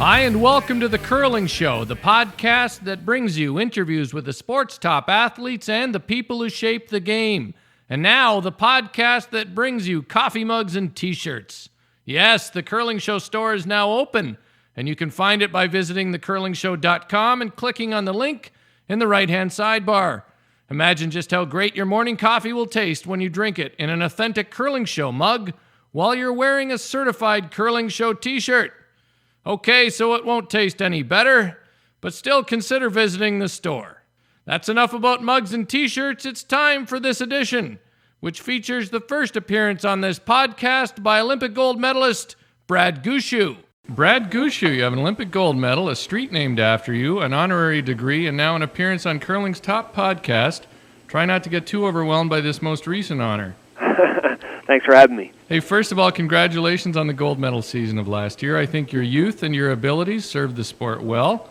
Hi, and welcome to The Curling Show, the podcast that brings you interviews with the sport's top athletes and the people who shape the game. And now, the podcast that brings you coffee mugs and t-shirts. Yes, The Curling Show store is now open, and you can find it by visiting thecurlingshow.com and clicking on the link in the right-hand sidebar. Imagine just how great your morning coffee will taste when you drink it in an authentic Curling Show mug while you're wearing a certified Curling Show t-shirt. Okay, so it won't taste any better, but still consider visiting the store. That's enough about mugs and t-shirts. It's time for this edition, which features the first appearance on this podcast by Olympic gold medalist Brad Gushue. Brad Gushue, you have an Olympic gold medal, a street named after you, an honorary degree, and now an appearance on curling's top podcast. Try not to get too overwhelmed by this most recent honor. Thanks for having me. Hey, first of all, congratulations on the gold medal season of last year. I think your youth and your abilities served the sport well.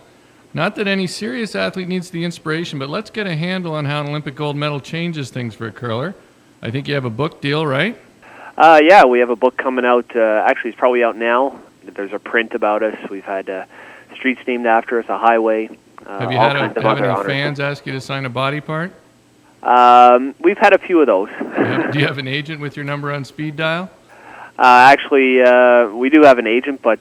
Not that any serious athlete needs the inspiration, but let's get a handle on how an Olympic gold medal changes things for a curler. I think you have a book deal, right? Yeah, we have a book coming out. Actually, it's probably out now. There's a print about us. We've had streets named after us, a highway. Have you had any fans ask you to sign a body part? We've had a few of those. Do you have an agent with your number on speed dial? Actually, we do have an agent, but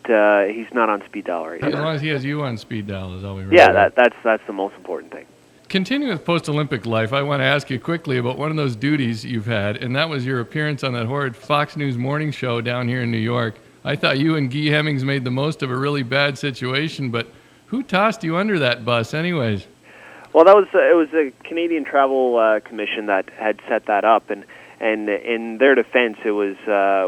he's not on speed dial right now. As long as he has you on speed dial is all we really want. That's the most important thing. Continuing with post-Olympic life, I want to ask you quickly about one of those duties you've had, and that was your appearance on that horrid Fox News morning show down here in New York. I thought you and Guy Hemmings made the most of a really bad situation, but who tossed you under that bus anyways? Well, it was the Canadian Travel Commission that had set that up, and in their defense, it was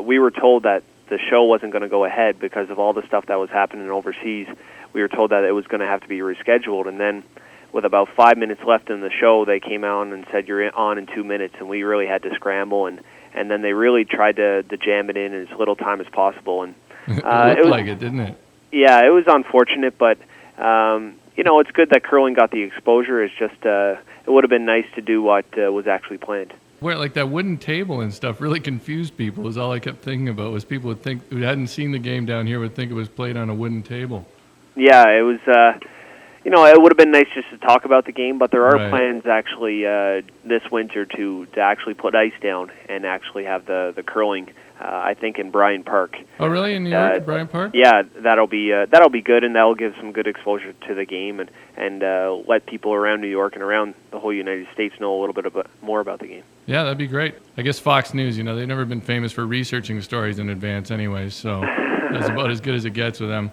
we were told that the show wasn't going to go ahead because of all the stuff that was happening overseas. We were told that it was going to have to be rescheduled, and then with about 5 minutes left in the show, they came out and said, "You're on in 2 minutes," and we really had to scramble, and then they really tried to jam it in as little time as possible. And it looked like it, didn't it? Yeah, it was unfortunate, but it's good that curling got the exposure. It's just it would have been nice to do what was actually planned. Where like that wooden table and stuff really confused people. Is all I kept thinking about was people would think who hadn't seen the game down here would think it was played on a wooden table. Yeah, it was. It would have been nice just to talk about the game, but there are plans actually this winter to actually put ice down and actually have the curling. I think in Bryant Park. Oh, really? In New York, at Bryant Park? Yeah, that'll be good, and that'll give some good exposure to the game and let people around New York and around the whole United States know a little bit more about the game. Yeah, that'd be great. I guess Fox News, they've never been famous for researching stories in advance anyway, so that's about as good as it gets with them.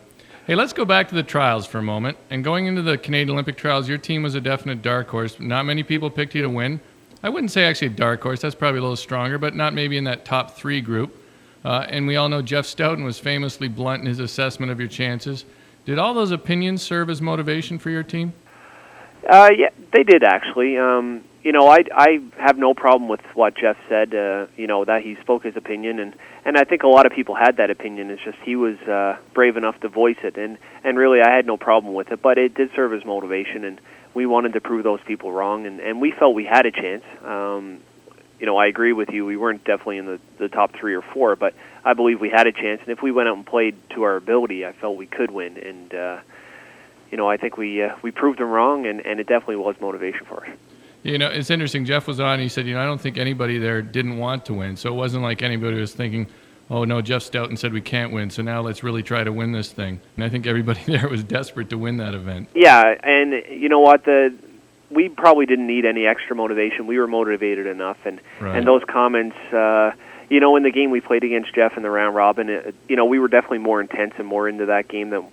Hey, let's go back to the trials for a moment. And going into the Canadian Olympic trials, your team was a definite dark horse. Not many people picked you to win. I wouldn't say actually a dark horse. That's probably a little stronger, but not maybe in that top three group. And we all know Jeff Stoughton was famously blunt in his assessment of your chances. Did all those opinions serve as motivation for your team? Yeah, they did actually. I have no problem with what Jeff said. That he spoke his opinion, and I think a lot of people had that opinion. It's just he was brave enough to voice it, and really I had no problem with it. But it did serve as motivation, and we wanted to prove those people wrong, and we felt we had a chance. I agree with you. We weren't definitely in the top 3 or 4, but I believe we had a chance. And if we went out and played to our ability, I felt we could win. And I think we proved them wrong, and it definitely was motivation for us. It's interesting. Jeff was on. He said, I don't think anybody there didn't want to win. So it wasn't like anybody was thinking, oh, no, Jeff Stoughton said we can't win, so now let's really try to win this thing. And I think everybody there was desperate to win that event. Yeah, and you know what? We probably didn't need any extra motivation. We were motivated enough. And those comments, in the game we played against Jeff in the round robin, we were definitely more intense and more into that game than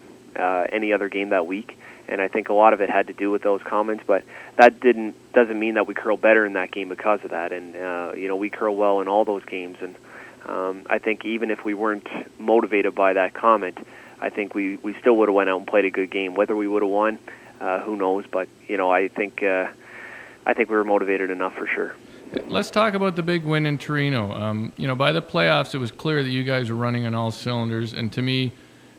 any other game that week. And I think a lot of it had to do with those comments, but that doesn't mean that we curl better in that game because of that. And we curl well in all those games. And I think even if we weren't motivated by that comment, I think we still would have went out and played a good game. Whether we would have won, who knows? But I think we were motivated enough for sure. Let's talk about the big win in Torino. By the playoffs, it was clear that you guys were running on all cylinders, and to me,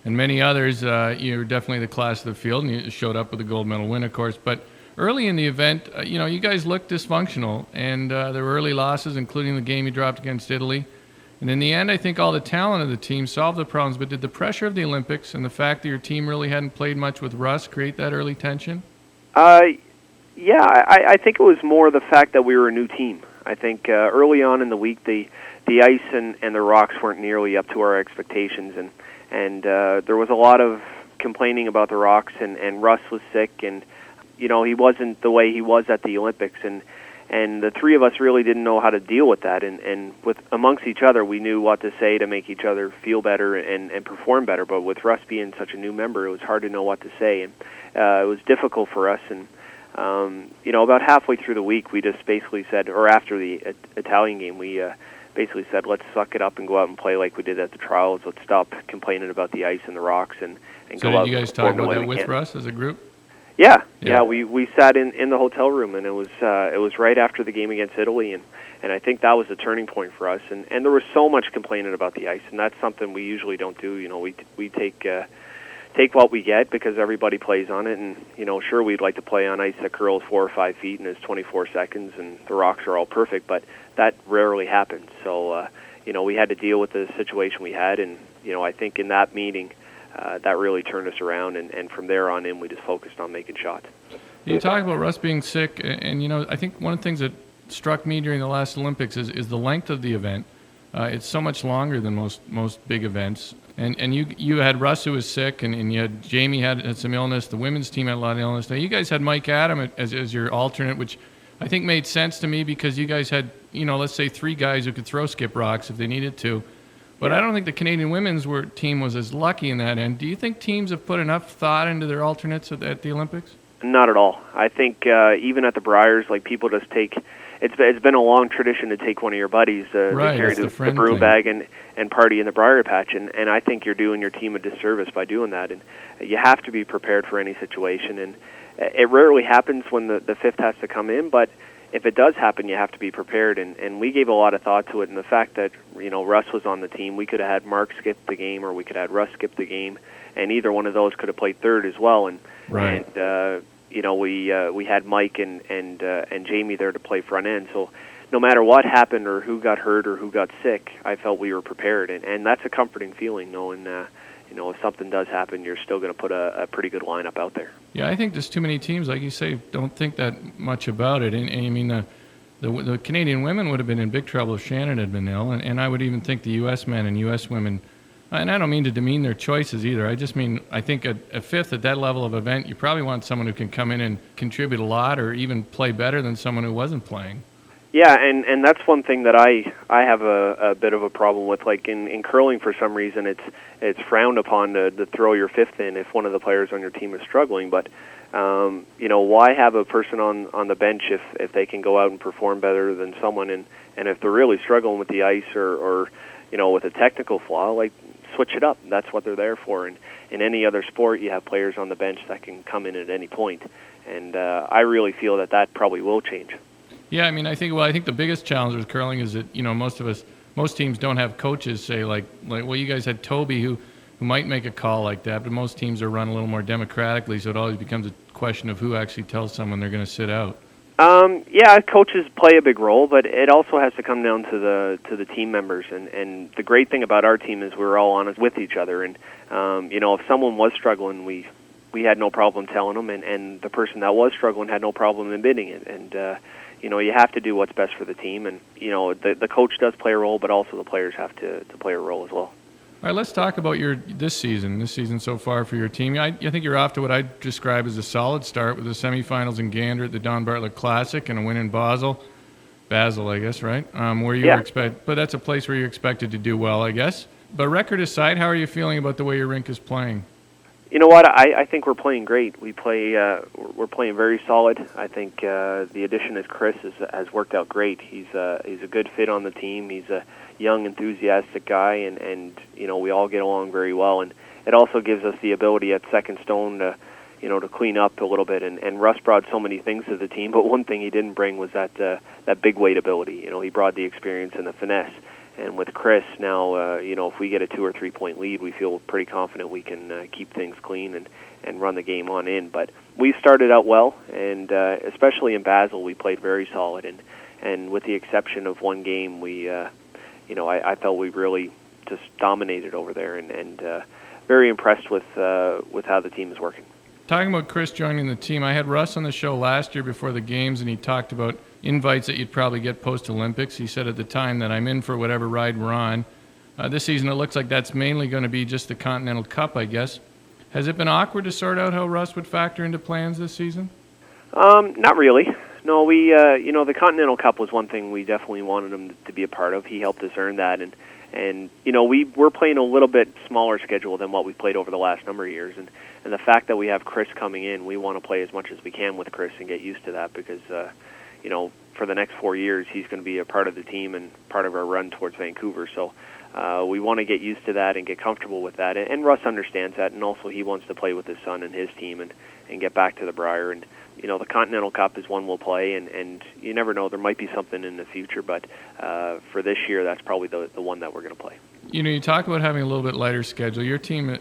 and many others, you're definitely the class of the field, and you showed up with a gold medal win, of course. But early in the event, you guys looked dysfunctional, and there were early losses, including the game you dropped against Italy. And in the end, I think all the talent of the team solved the problems. But did the pressure of the Olympics and the fact that your team really hadn't played much with Russ create that early tension? Yeah, I think it was more the fact that we were a new team. I think early on in the week, the ice and the rocks weren't nearly up to our expectations, and there was a lot of complaining about the rocks, and Russ was sick, and he wasn't the way he was at the Olympics, and the three of us really didn't know how to deal with that, and with amongst each other, we knew what to say to make each other feel better and perform better. But with Russ being such a new member, it was hard to know what to say, and it was difficult for us. And about halfway through the week, we just basically said, or after the Italian game, we basically said, let's suck it up and go out and play like we did at the trials. Let's stop complaining about the ice and the rocks and so go out. So did you guys talk about that with Russ as a group? Yeah. We sat in the hotel room, and it was right after the game against Italy, and I think that was a turning point for us. And there was so much complaining about the ice, and that's something we usually don't do. We take what we get because everybody plays on it, and sure, we'd like to play on ice that curls 4 or 5 feet and is 24 seconds, and the rocks are all perfect, but that rarely happens. So we had to deal with the situation we had, and I think in that meeting, that really turned us around, and from there on in, we just focused on making shots. You talk about Russ being sick, and I think one of the things that struck me during the last Olympics is the length of the event. It's so much longer than most big events. And you had Russ who was sick, and you had Jamie had some illness. The women's team had a lot of illness. Now you guys had Mike Adam as your alternate, which I think made sense to me because you guys had let's say 3 guys who could throw skip rocks if they needed to. But I don't think the Canadian women's team was as lucky in that end. Do you think teams have put enough thought into their alternates at the Olympics? Not at all. I think even at the Briars, people just take. It's been a long tradition to take one of your buddies to carry the broom bag and party in the briar patch, and I think you're doing your team a disservice by doing that. And you have to be prepared for any situation, and it rarely happens when the fifth has to come in, but if it does happen, you have to be prepared. And we gave a lot of thought to it, and the fact that Russ was on the team, we could have had Mark skip the game, or we could have had Russ skip the game, and either one of those could have played third as well. And right. We had Mike and Jamie there to play front end. So no matter what happened or who got hurt or who got sick, I felt we were prepared, and that's a comforting feeling, knowing if something does happen, you're still going to put a pretty good lineup out there. Yeah, I think there's too many teams, like you say, don't think that much about it. And I mean, the Canadian women would have been in big trouble if Shannon had been ill, and I would even think the U.S. men and U.S. women. And I don't mean to demean their choices either. I just mean I think a fifth at that level of event, you probably want someone who can come in and contribute a lot or even play better than someone who wasn't playing. Yeah, and that's one thing that I have a bit of a problem with. Like in curling, for some reason, it's frowned upon to throw your fifth in if one of the players on your team is struggling. But why have a person on the bench if they can go out and perform better than someone? And if they're really struggling with the ice or with a technical flaw, switch it up. That's what they're there for. And in any other sport, you have players on the bench that can come in at any point. And I really feel that probably will change. Yeah, I mean, I think the biggest challenge with curling is that most teams don't have coaches say like you guys had Toby who might make a call like that, but most teams are run a little more democratically, so it always becomes a question of who actually tells someone they're going to sit out. Yeah, coaches play a big role, but it also has to come down to the team members. And the great thing about our team is we're all honest with each other. And if someone was struggling, we had no problem telling them, and the person that was struggling had no problem admitting it. And you have to do what's best for the team, and the coach does play a role, but also the players have to play a role as well. All right, let's talk about this season so far for your team. I think you're off to what I describe as a solid start with the semifinals in Gander at the Don Bartlett Classic and a win in Basel, I guess, right? Where you but that's a place where you expected to do well, I guess. But record aside, how are you feeling about the way your rink is playing? You know what? I think we're playing great. We're playing very solid. I think the addition of Chris has worked out great. He's a good fit on the team. He's a young, enthusiastic guy, and we all get along very well. And it also gives us the ability at Second Stone to clean up a little bit. And Russ brought so many things to the team, but one thing he didn't bring was that big weight ability. He brought the experience and the finesse. And with Chris now, if we get a 2 or 3 point lead, we feel pretty confident we can keep things clean and run the game on in. But we started out well, and especially in Basel, we played very solid. And with the exception of one game, we I felt we really just dominated over there, and very impressed with how the team is working. Talking about Chris joining the team, I had Russ on the show last year before the games, and he talked about invites that you'd probably get post-Olympics. He said at the time that I'm in for whatever ride we're on. This season, it looks like that's mainly going to be just the Continental Cup, I guess. Has it been awkward to sort out how Russ would factor into plans this season? Not really. No, we, the Continental Cup was one thing we definitely wanted him to be a part of. He helped us earn that, and we're playing a little bit smaller schedule than what we played over the last number of years, and the fact that we have Chris coming in, we want to play as much as we can with Chris and get used to that because, for the next 4 years, he's going to be a part of the team and part of our run towards Vancouver. So we want to get used to that and get comfortable with that. And Russ understands that, and also he wants to play with his son and his team and get back to the Brier. And, the Continental Cup is one we'll play, and you never know, there might be something in the future, but for this year, that's probably the one that we're going to play. You talk about having a little bit lighter schedule. Your team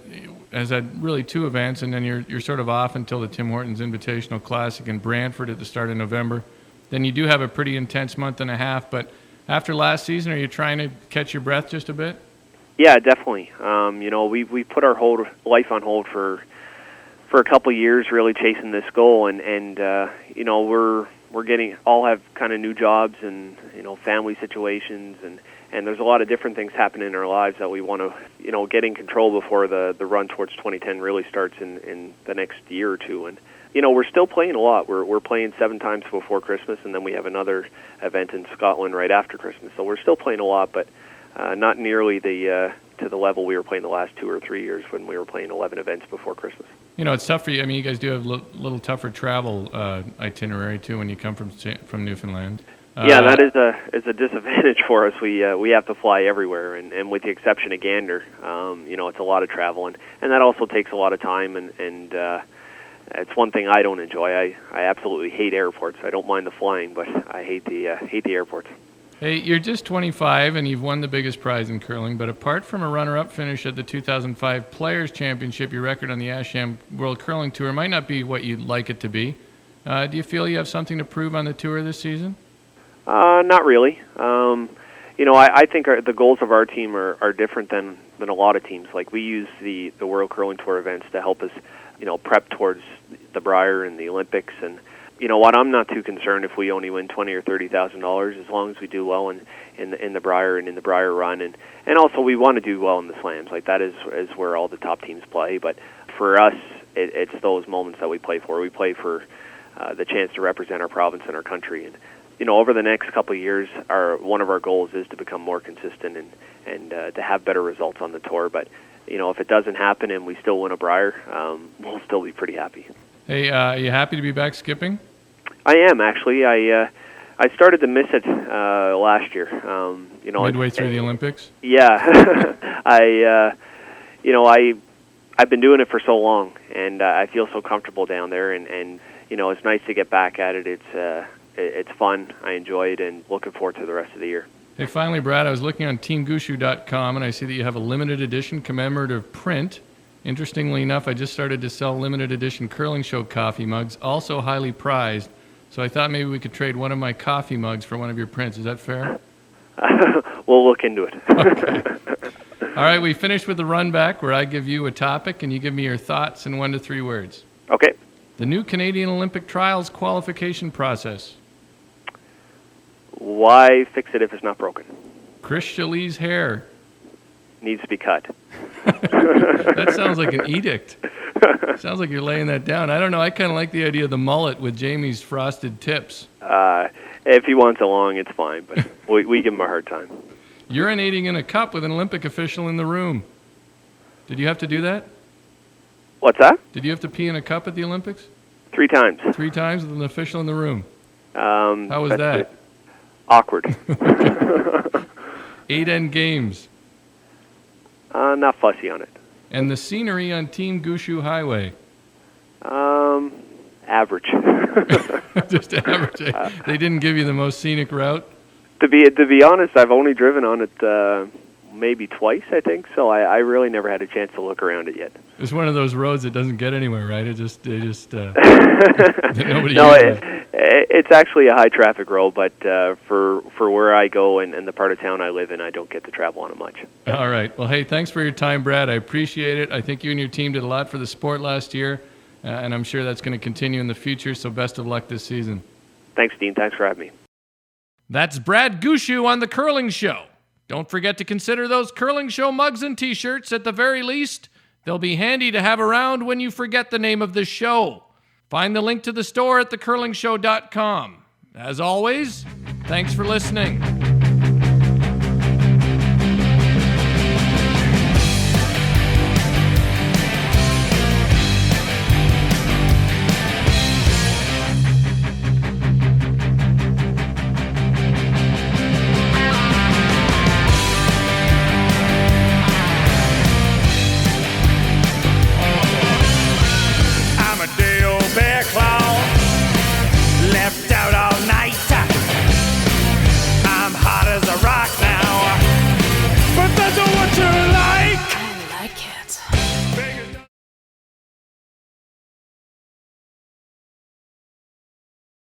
has had really 2 events, and then you're sort of off until the Tim Hortons Invitational Classic in Brantford at the start of November. Then you do have a pretty intense month and a half, but after last season, are you trying to catch your breath just a bit? Yeah, definitely. We put our whole life on hold for a couple of years, really chasing this goal, and we're getting all have kind of new jobs and family situations, and there's a lot of different things happening in our lives that we want to get in control before the run towards 2010 really starts in the next year or two. And we're still playing a lot. We're playing 7 times before Christmas, and then we have another event in Scotland right after Christmas. So we're still playing a lot, but not nearly to the level we were playing the last 2 or 3 years when we were playing 11 events before Christmas. It's tough for you. I mean, you guys do have a little tougher travel itinerary too when you come from Newfoundland. Yeah, that is a disadvantage for us. We have to fly everywhere, and with the exception of Gander, it's a lot of travel, and that also takes a lot of time, and it's one thing I don't enjoy. I absolutely hate airports. I don't mind the flying, but I hate the airports. Hey, you're just 25 and you've won the biggest prize in curling, but apart from a runner-up finish at the 2005 Players' Championship, your record on the Asham World Curling Tour might not be what you'd like it to be. Do you feel you have something to prove on the tour this season? Not really. I think the goals of our team are different than a lot of teams. Like, we use the World Curling Tour events to help us, prep towards the Brier and the Olympics. And you know what? I'm not too concerned if we only win $20,000 or $30,000 as long as we do well in the Brier and in the Brier run. And also we want to do well in the slams. Like, that is where all the top teams play. But for us, it's those moments that we play for. We play for the chance to represent our province and our country. And over the next couple of years, one of our goals is to become more consistent and to have better results on the tour. But if it doesn't happen and we still win a Brier, we'll still be pretty happy. Hey, are you happy to be back skipping? I am, actually. I started to miss it last year. Midway through the Olympics? Yeah. I've been doing it for so long, and I feel so comfortable down there, and it's nice to get back at it. It's fun. I enjoy it, and looking forward to the rest of the year. Hey, finally, Brad, I was looking on teamgushue.com, and I see that you have a limited edition commemorative print. Interestingly enough, I just started to sell limited edition curling show coffee mugs, also highly prized. So I thought maybe we could trade one of my coffee mugs for one of your prints. Is that fair? We'll look into it. Okay. All right, we finished with the run back where I give you a topic and you give me your thoughts in 1 to 3 words. Okay. The new Canadian Olympic Trials qualification process. Why fix it if it's not broken? Chris Chalee's hair. Needs to be cut. That sounds like an edict. Sounds like you're laying that down. I don't know. I kind of like the idea of the mullet with Jamie's frosted tips. If he wants a long, it's fine, but we give him a hard time. Urinating in a cup with an Olympic official in the room. Did you have to do that? What's that? Did you have to pee in a cup at the Olympics? 3 times. 3 times with an official in the room. How was that? Awkward. 8 end games. Not fussy on it. And the scenery on Team Gushue Highway. Average. Just average. They didn't give you the most scenic route? To be honest, I've only driven on it maybe twice, I think. So I really never had a chance to look around it yet. It's one of those roads that doesn't get anywhere, right? Nobody. No, It's actually a high traffic road, but for where I go and the part of town I live in, I don't get to travel on it much. All right. Well, hey, thanks for your time, Brad. I appreciate it. I think you and your team did a lot for the sport last year, and I'm sure that's going to continue in the future, so best of luck this season. Thanks, Dean. Thanks for having me. That's Brad Gushue on The Curling Show. Don't forget to consider those Curling Show mugs and T-shirts at the very least. They'll be handy to have around when you forget the name of the show. Find the link to the store at thecurlingshow.com. As always, thanks for listening.